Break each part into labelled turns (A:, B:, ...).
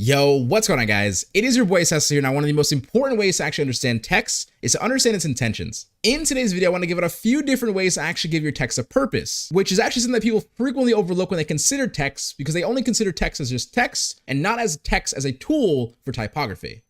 A: Yo, what's going on, guys? It is your boy Cecil here. Now, one of the most important ways to actually understand text is to understand its intentions. In today's video, I want to give it a few different ways to actually give your text a purpose, which is actually something that people frequently overlook when they consider text, because they only consider text as just text and not as text as a tool for typography.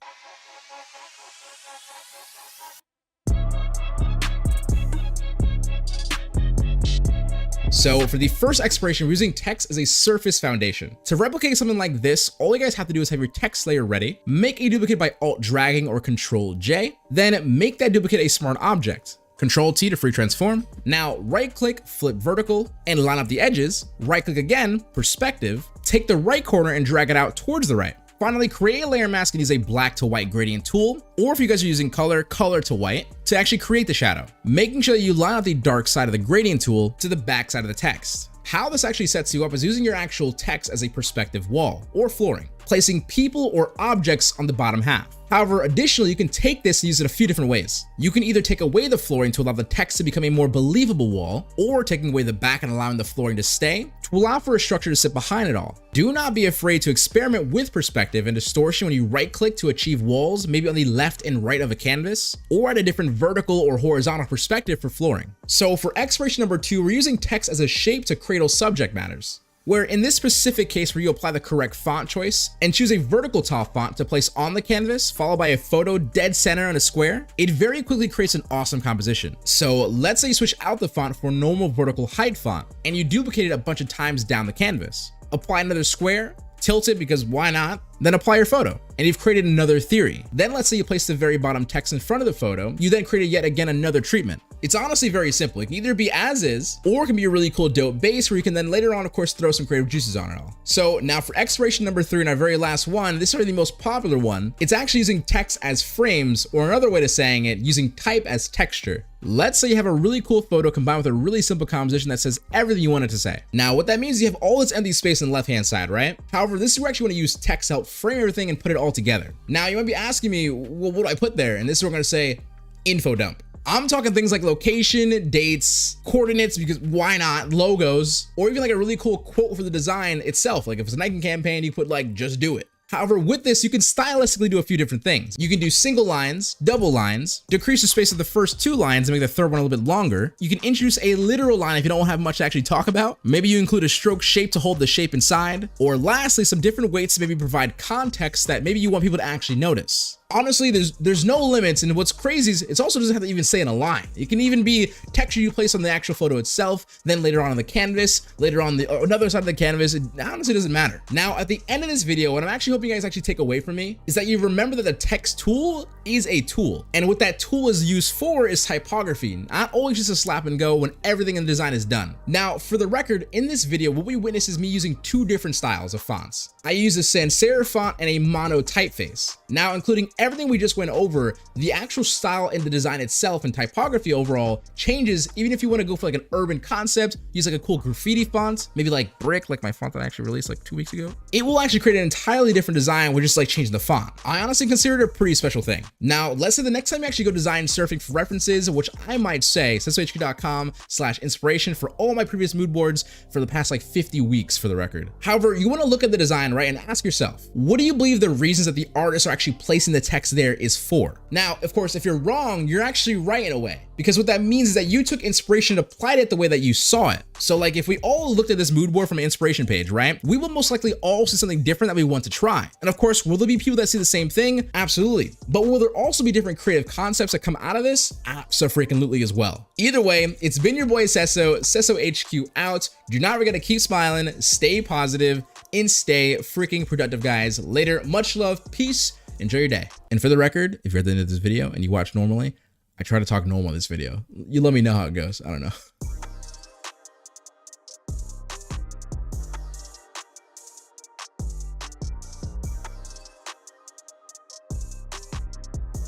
A: So for the first exploration, we're using text as a surface foundation. To replicate something like this, all you guys have to do is have your text layer ready, make a duplicate by Alt dragging or Control J, then make that duplicate a smart object. Control T to free transform. Now right click, flip vertical, and line up the edges. Right click again, perspective, take the right corner and drag it out towards the right. Finally, create a layer mask and use a black to white gradient tool, or if you guys are using color to white, to actually create the shadow, making sure that you line up the dark side of the gradient tool to the back side of the text. How this actually sets you up is using your actual text as a perspective wall or flooring, placing people or objects on the bottom half. However, additionally, you can take this and use it a few different ways. You can either take away the flooring to allow the text to become a more believable wall, or taking away the back and allowing the flooring to stay, to allow for a structure to sit behind it all. Do not be afraid to experiment with perspective and distortion when you right click to achieve walls, maybe on the left and right of a canvas, or at a different vertical or horizontal perspective for flooring. So for exploration number 2, we're using text as a shape to cradle subject matters, where in this specific case where you apply the correct font choice and choose a vertical top font to place on the canvas, followed by a photo dead center on a square, it very quickly creates an awesome composition. So let's say you switch out the font for a normal vertical height font and you duplicate it a bunch of times down the canvas. Apply another square, tilt it because why not, then apply your photo, and you've created another theory. Then let's say you place the very bottom text in front of the photo, you then create yet again another treatment. It's honestly very simple. It can either be as is, or it can be a really cool dope base where you can then later on, of course, throw some creative juices on it all. So now for exploration number 3 and our very last one, this is already the most popular one. It's actually using text as frames, or another way to saying it, using type as texture. Let's say you have a really cool photo combined with a really simple composition that says everything you want it to say. Now, what that means is you have all this empty space on the left-hand side, right? However, this is where you actually want to use text to help frame everything and put it all together. Now, you might be asking me, well, what do I put there? And this is where we're going to say info dump. I'm talking things like location, dates, coordinates, because why not, logos, or even like a really cool quote for the design itself. Like if it's a Nike campaign, you put like, just do it. However, with this, you can stylistically do a few different things. You can do single lines, double lines, decrease the space of the first 2 lines and make the third one a little bit longer. You can introduce a literal line if you don't have much to actually talk about. Maybe you include a stroke shape to hold the shape inside. Or lastly, some different weights to maybe provide context that maybe you want people to actually notice. Honestly, there's no limits, and what's crazy is it also doesn't have to even say in a line. It can even be texture you place on the actual photo itself, then later on the canvas, later on the another side of the canvas. It honestly doesn't matter. Now, at the end of this video, what I'm actually hoping you guys actually take away from me is that you remember that the text tool is a tool, and what that tool is used for is typography, not always just a slap and go when everything in the design is done. Now, for the record, in this video, what we witness is me using 2 different styles of fonts. I use a sans serif font and a mono typeface. Now, including everything we just went over, the actual style in the design itself and typography overall changes. Even if you want to go for like an urban concept, use like a cool graffiti font, maybe like brick, like my font that I actually released like 2 weeks ago, it will actually create an entirely different design with just like changing the font. I honestly consider it a pretty special thing. Now, let's say the next time you actually go design surfing for references, which I might say, CecilHQ.com/inspiration for all my previous mood boards for the past like 50 weeks for the record. However, you want to look at the design, right, and ask yourself, what do you believe the reasons that the artists are actually placing the text there is for? Now, of course, if you're wrong, you're actually right in a way, because what that means is that you took inspiration and applied it the way that you saw it. So like if we all looked at this mood board from an inspiration page, right, we will most likely all see something different that we want to try. And of course, will there be people that see the same thing? Absolutely. But will there also be different creative concepts that come out of this? Absolutely as well. Either way, it's been your boy Cesso HQ out. Do not forget to keep smiling, stay positive, and stay freaking productive, guys. Later, much love, peace, enjoy your day. And for the record, if you're at the end of this video and you watch normally, I try to talk normal in this video. You let me know how it goes. I don't know.